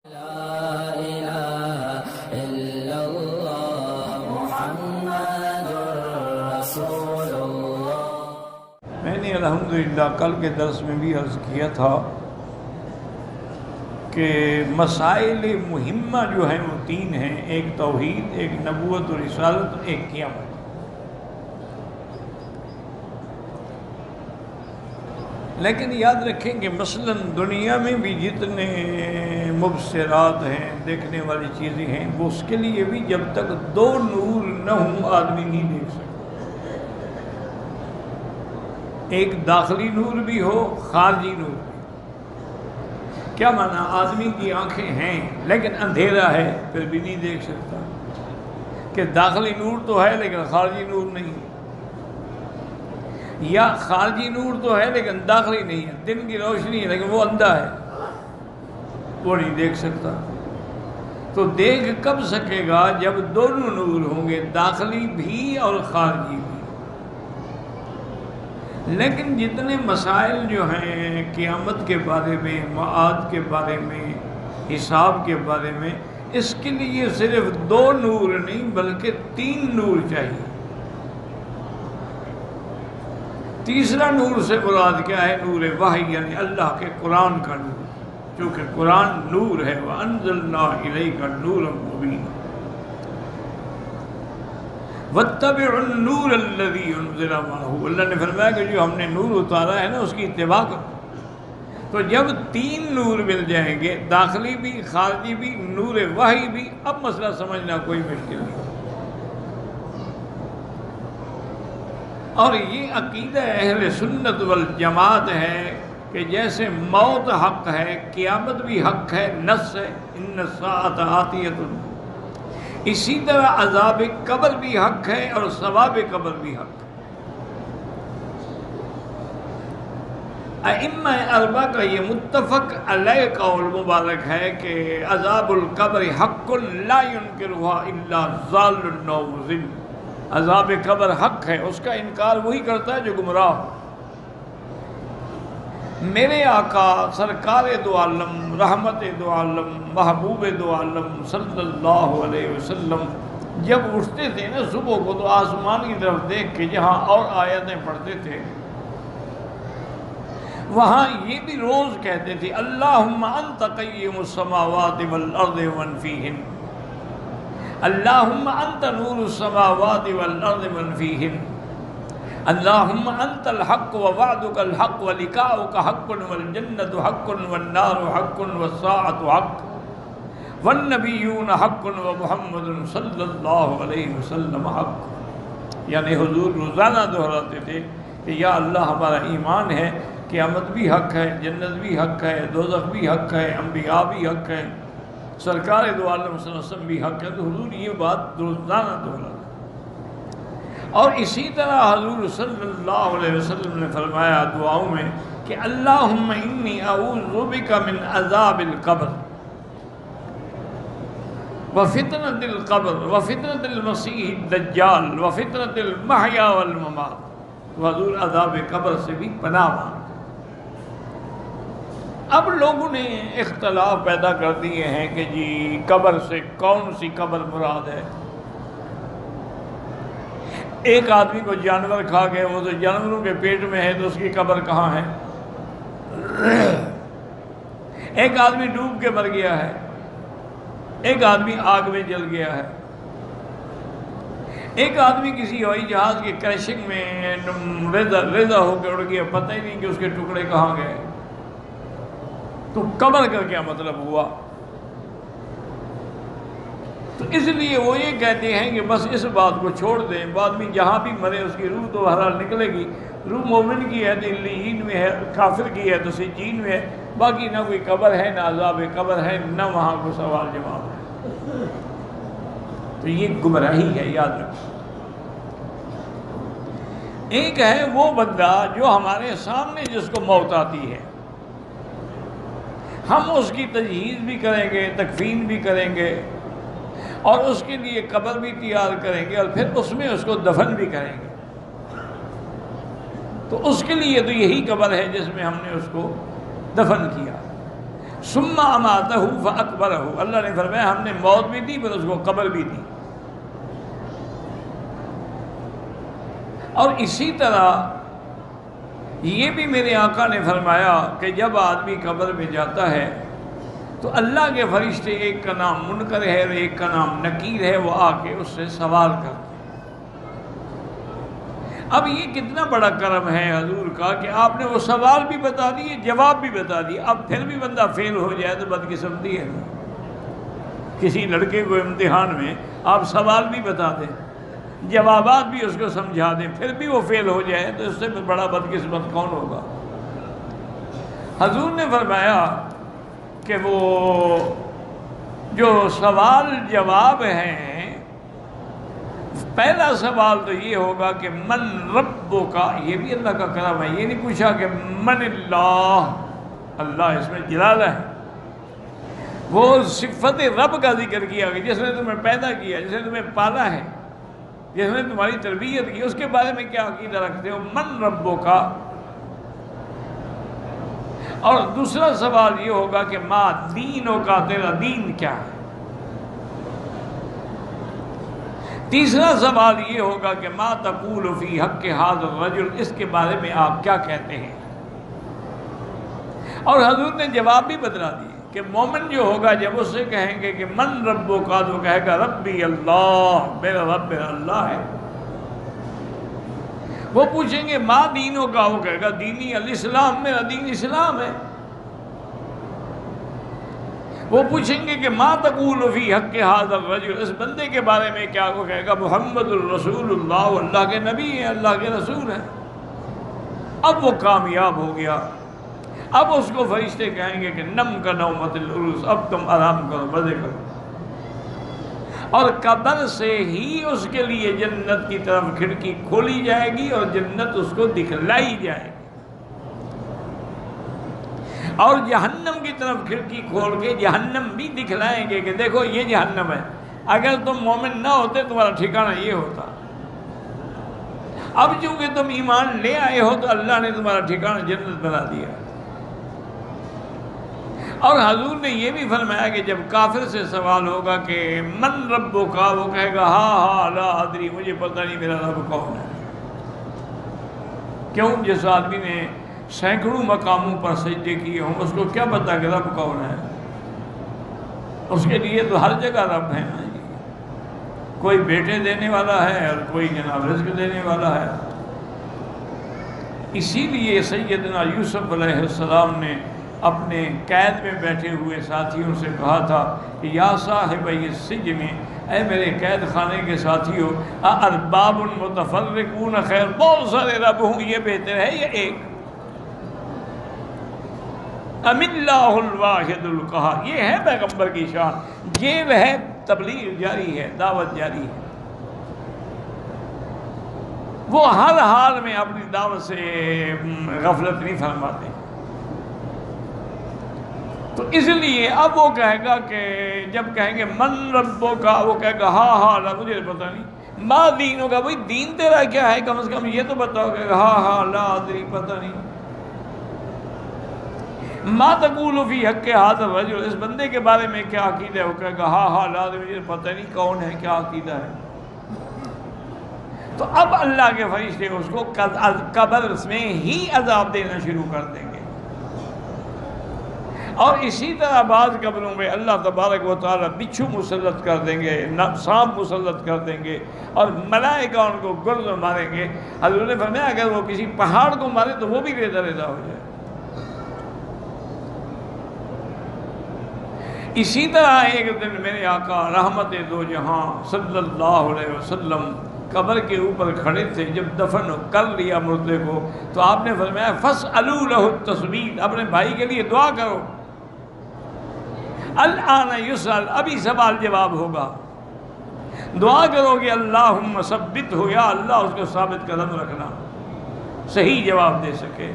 لا إله إلا الله محمد رسول اللہ۔ میں نے الحمدللہ کل کے درس میں بھی عرض کیا تھا کہ مسائل مہمہ جو ہیں وہ تین ہیں، ایک توحید، ایک نبوت و رسالت، ایک قیامت۔ لیکن یاد رکھیں کہ مثلا دنیا میں بھی جتنے مبصرات ہیں، دیکھنے والی چیزیں ہیں، وہ اس کے لیے بھی جب تک دو نور نہ ہوں آدمی نہیں دیکھ سکتا۔ ایک داخلی نور بھی ہو، خارجی نور بھی۔ کیا معنی؟ آدمی کی آنکھیں ہیں لیکن اندھیرا ہے، پھر بھی نہیں دیکھ سکتا، کہ داخلی نور تو ہے لیکن خارجی نور نہیں، یا خارجی نور تو ہے لیکن داخلی نہیں ہے، دن کی روشنی ہے لیکن وہ اندھا ہے، وہ نہیں دیکھ سکتا۔ تو دیکھ کب سکے گا؟ جب دونوں نور ہوں گے، داخلی بھی اور خارجی بھی۔ لیکن جتنے مسائل جو ہیں قیامت کے بارے میں، معاد کے بارے میں، حساب کے بارے میں، اس کے لیے صرف دو نور نہیں بلکہ تین نور چاہیے۔ تیسرا نور سے مراد کیا ہے؟ نور وحی، یعنی اللہ کے قرآن کا نور، چونکہ قرآن نور ہے۔ وَأَنزَلْنَا إِلَيْكَ نُورًا مُبِينًا وَاتَّبِعُوا النُّورَ الَّذِي أُنزِلَ مَعَهُ۔ اللہ نے فرمایا کہ جو ہم نے نور اتارا ہے نا، اس کی اتباع کرو۔ تو جب تین نور مل جائیں گے، داخلی بھی، خارجی بھی، نور وحی بھی، اب مسئلہ سمجھنا کوئی مشکل نہیں۔ اور یہ عقیدہ اہل سنت والجماعت ہے کہ جیسے موت حق ہے، قیامت بھی حق ہے، نص ہے، ان الساعۃ آتیۃ، اسی طرح عذاب قبر بھی حق ہے اور ثواب قبر بھی حق ہے۔ ائمہ اربعہ کا یہ متفق علیہ قول مبارک ہے کہ عذاب القبر حق لا ينکرها الا ضال او مضل۔ عذاب قبر حق ہے، اس کا انکار وہی کرتا ہے جو گمراہ ہو۔ میرے آقا سرکار دو عالم، رحمت دو عالم، محبوب دو عالم صلی اللہ علیہ وسلم جب اٹھتے تھے نا صبح کو، تو آسمان کی طرف دیکھ کے جہاں اور آیتیں پڑھتے تھے، وہاں یہ بھی روز کہتے تھے اللہم انت قیم السماوات والارض ومن فیہن، اللہم انت نور السماوات والارض ومن فیہن، اللہم انت الحق ووعدک الحق ولقاؤک حق والجنت حق والنار حق والساعۃ حق والنبیون حق ومحمد صلی اللہ علیہ وسلم حق۔ یعنی حضور روزانہ دہراتے تھے کہ یا اللہ ہمارا ایمان ہے، قیامت بھی حق ہے، جنت بھی حق ہے، دوزخ بھی حق ہے، انبیاء بھی حق ہے، سرکار دو عالم صلی اللہ علیہ وسلم بھی حق ہے۔ تو حضور یہ بات روزانہ دہراتے۔ اور اسی طرح حضور صلی اللہ علیہ وسلم نے فرمایا دعاؤں میں کہ اللہم انی اعوذ بک من عذاب القبر وفتنة القبر وفتنة المسیح الدجال وفتنة المحیا والممات۔ حضور عذاب قبر سے بھی پناہ مانگتے۔ اب لوگوں نے اختلاف پیدا کر دیے ہیں کہ جی قبر سے کون سی قبر مراد ہے؟ ایک آدمی کو جانور کھا گئے، وہ تو جانوروں کے پیٹ میں ہے، تو اس کی قبر کہاں ہے؟ ایک آدمی ڈوب کے مر گیا ہے، ایک آدمی آگ میں جل گیا ہے، ایک آدمی کسی ہوائی جہاز کی کریشنگ میں ریزہ ہو کے اڑ گیا، پتہ ہی نہیں کہ اس کے ٹکڑے کہاں گئے۔ تو قبر کا کیا مطلب ہوا؟ تو اس لیے وہ یہ کہتے ہیں کہ بس اس بات کو چھوڑ دیں، آدمی جہاں بھی مرے اس کی روح تو بہرحال نکلے گی۔ روح مومن کی ہے تو علیین میں ہے، کافر کی ہے تو سجین میں ہے، باقی نہ کوئی قبر ہے، نہ عذاب قبر ہے، نہ وہاں کوئی سوال جواب ہے۔ تو یہ گمراہی ہے، یاد رکھو۔ ایک ہے وہ بندہ جو ہمارے سامنے جس کو موت آتی ہے، ہم اس کی تجہیز بھی کریں گے، تکفین بھی کریں گے، اور اس کے لیے قبر بھی تیار کریں گے، اور پھر اس میں اس کو دفن بھی کریں گے۔ تو اس کے لیے تو یہی قبر ہے جس میں ہم نے اس کو دفن کیا۔ ثم اماتہ فاقبرہ، اللہ نے فرمایا ہم نے موت بھی دی پھر اس کو قبر بھی دی۔ اور اسی طرح یہ بھی میرے آقا نے فرمایا کہ جب آدمی قبر میں جاتا ہے تو اللہ کے فرشتے، ایک کا نام منکر ہے اور ایک کا نام نکیر ہے، وہ آ کے اس سے سوال کرتے ہیں۔ اب یہ کتنا بڑا کرم ہے حضور کا کہ آپ نے وہ سوال بھی بتا دیے، جواب بھی بتا دیے۔ اب پھر بھی بندہ فیل ہو جائے تو بدقسمتی ہے۔ کسی لڑکے کو امتحان میں آپ سوال بھی بتا دیں، جوابات بھی اس کو سمجھا دیں، پھر بھی وہ فیل ہو جائے تو اس سے بڑا بدقسمت کون ہوگا؟ حضور نے فرمایا کہ وہ جو سوال جواب ہیں، پہلا سوال تو یہ ہوگا کہ من ربک، یہ بھی اللہ کا کرم ہے۔ یہ نہیں پوچھا کہ من اللہ، اللہ اس میں جلالہ ہے، وہ صفت رب کا ذکر کیا کہ جس نے تمہیں پیدا کیا، جس نے تمہیں پالا ہے، جس نے تمہاری تربیت کی، اس کے بارے میں کیا عقیدہ رکھتے ہو؟ من ربک۔ اور دوسرا سوال یہ ہوگا کہ ما دینک، تیرا دین کیا ہے؟ تیسرا سوال یہ ہوگا کہ ما تقول فی حق ھذا الرجل، اس کے بارے میں آپ کیا کہتے ہیں؟ اور حضور نے جواب بھی بدلا دیے کہ مومن جو ہوگا جب اس سے کہیں گے کہ من ربک، تو کہے گا ربی اللہ، میرا رب میرا اللہ ہے۔ وہ پوچھیں گے ما دینوں کا، وہ کہے گا دینی الاسلام، میرا دین اسلام ہے۔ وہ پوچھیں گے کہ ما تقول فی حق ھذا الرجل، اس بندے کے بارے میں کیا؟ وہ کہے گا محمد الرسول اللہ، وہ اللہ کے نبی ہیں، اللہ کے رسول ہیں۔ اب وہ کامیاب ہو گیا۔ اب اس کو فرشتے کہیں گے کہ نم کا نومت العروس، اب تم آرام کرو، مزے کرو۔ اور قبر سے ہی اس کے لیے جنت کی طرف کھڑکی کھولی جائے گی اور جنت اس کو دکھلائی جائے گی، اور جہنم کی طرف کھڑکی کھول کے جہنم بھی دکھلائیں گے کہ دیکھو یہ جہنم ہے، اگر تم مومن نہ ہوتے تمہارا ٹھکانہ یہ ہوتا۔ اب چونکہ تم ایمان لے آئے ہو تو اللہ نے تمہارا ٹھکانہ جنت بنا دیا۔ اور حضور نے یہ بھی فرمایا کہ جب کافر سے سوال ہوگا کہ من ربک، وہ کہے گا ہاں لا ادری، مجھے پتہ نہیں میرا رب کون ہے۔ کیوں؟ جس آدمی نے سینکڑوں مقاموں پر سجدے کیے ہوں، اس کو کیا پتہ کہ رب کون ہے؟ اس کے لیے تو ہر جگہ رب ہے، کوئی بیٹے دینے والا ہے اور کوئی جناب رزق دینے والا ہے۔ اسی لیے سیدنا یوسف علیہ السلام نے اپنے قید میں بیٹھے ہوئے ساتھیوں سے کہا تھا کہ یا صاحب السجن، اے میرے قید خانے کے ساتھیوں، ارباب متفرقون خیر، بہت سارے رب ہوں، یہ بہتر ہے یا ایک؟ ام اللہ الواحد القہار، یہ ہے پیغمبر کی شان، یہ وہ تبلیغ جاری ہے، دعوت جاری ہے۔ وہ ہر حال میں اپنی دعوت سے غفلت نہیں فرماتے۔ تو اس لیے اب وہ کہے گا کہ جب کہیں گے من ربو کا، وہ کہے گا ہاں ہاں لا، مجھے پتہ نہیں۔ ما دینوں کا، بھائی دین تیرا کیا ہے، کم از کم یہ تو بتاؤ۔ کہ ہاں ہاں لا ادری، پتہ نہیں۔ ما تقول فی حق ھذا الرجل، اس بندے کے بارے میں کیا عقیدہ ہے؟ وہ کہے گا ہاں ہاں لا ادری، مجھے پتہ نہیں کون ہے، کیا عقیدہ ہے۔ تو اب اللہ کے فرشتے اس کو قبر میں ہی عذاب دینا شروع کر دیں گے۔ اور اسی طرح بعض قبروں میں اللہ تبارک و تعالیٰ بچھو مسلط کر دیں گے، سانپ مسلط کر دیں گے، اور ملائکہ ان کو گرد ماریں گے۔ حضور نے فرمایا اگر وہ کسی پہاڑ کو مارے تو وہ بھی ریزہ ریزہ ہو جائے۔ اسی طرح ایک دن میرے آقا رحمت دو جہاں صلی اللہ علیہ وسلم قبر کے اوپر کھڑے تھے، جب دفن کر لیا مردے کو تو آپ نے فرمایا فاسألوا له التثبیت، اپنے بھائی کے لیے دعا کرو۔ الآن یسأل، ابھی سوال جواب ہوگا، دعا کرو کہ اللہم ثبت ہو، یا اللہ اس کو ثابت قدم رکھنا، صحیح جواب دے سکے۔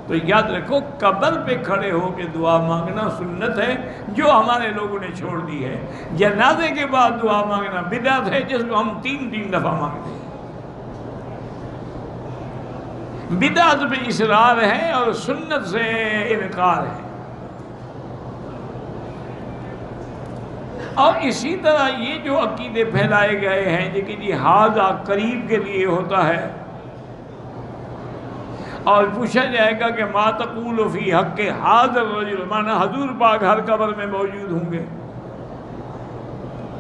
تو یاد رکھو قبر پہ کھڑے ہو کے دعا مانگنا سنت ہے جو ہمارے لوگوں نے چھوڑ دی ہے۔ جنازے کے بعد دعا مانگنا بدعت ہے جس کو ہم 3 دفعہ مانگتے ہیں۔ بدعت پہ اصرار ہے اور سنت سے انکار ہے۔ اور اسی طرح یہ جو عقیدے پھیلائے گئے ہیں کہ جی ھذا قریب کے لیے ہوتا ہے، اور پوچھا جائے گا کہ ما تقول فی حق ھذا الرجل، مانا حضور پاک ہر قبر میں موجود ہوں گے،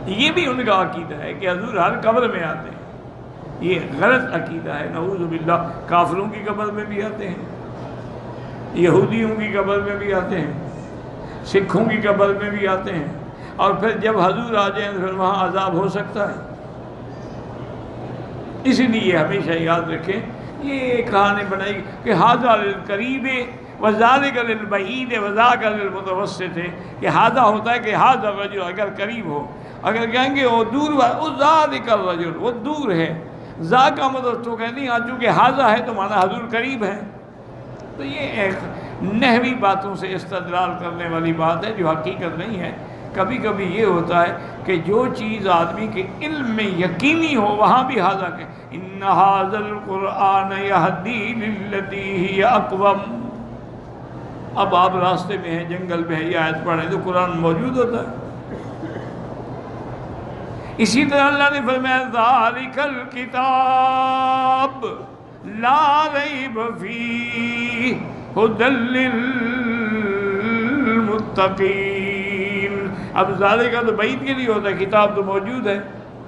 یہ بھی ان کا عقیدہ ہے کہ حضور ہر قبر میں آتے ہیں۔ یہ غلط عقیدہ ہے، نعوذ باللہ۔ کافروں کی قبر میں بھی آتے ہیں، یہودیوں کی قبر میں بھی آتے ہیں، سکھوں کی قبر میں بھی آتے ہیں، اور پھر جب حضور آ جائیں پھر وہاں عذاب ہو سکتا ہے۔ اس لیے ہمیشہ یاد رکھیں، یہ کہانی بنائی کہ ھذا للقریب وذالک للبعید وذاک للمتوسط ہے، کہ ھذا ہوتا ہے کہ ھذا الرجل اگر قریب ہو، اگر کہیں گے وہ دور، ذالک الرجل وہ دور ہے، ذا کا مطلب تو کہتے ہیں چونکہ ھذا ہے تو مانا حضور قریب ہے۔ تو یہ ایک نحوی باتوں سے استدلال کرنے والی بات ہے جو حقیقت نہیں ہے۔ کبھی کبھی یہ ہوتا ہے کہ جو چیز آدمی کے علم میں یقینی ہو وہاں بھی ھذا کہ ان ھذا القرآن یہدی للتی ہی اقوم۔ اب آپ راستے میں ہیں، جنگل میں ہیں، یہ آیت پڑھیں تو قرآن موجود ہوتا ہے۔ اسی طرح اللہ نے فرمایا ذالک الکتاب لا ریب فیہ ھدی للمتقین۔ اب ذالک تو بعید کے لیے ہوتا ہے، کتاب تو موجود ہے،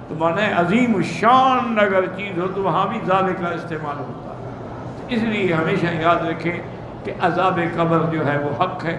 تو مانا ہے عظیم الشان اگر چیز ہو تو وہاں بھی ذالک کا استعمال ہوتا ہے۔ اس لیے ہمیشہ یاد رکھیں کہ عذاب قبر جو ہے وہ حق ہے۔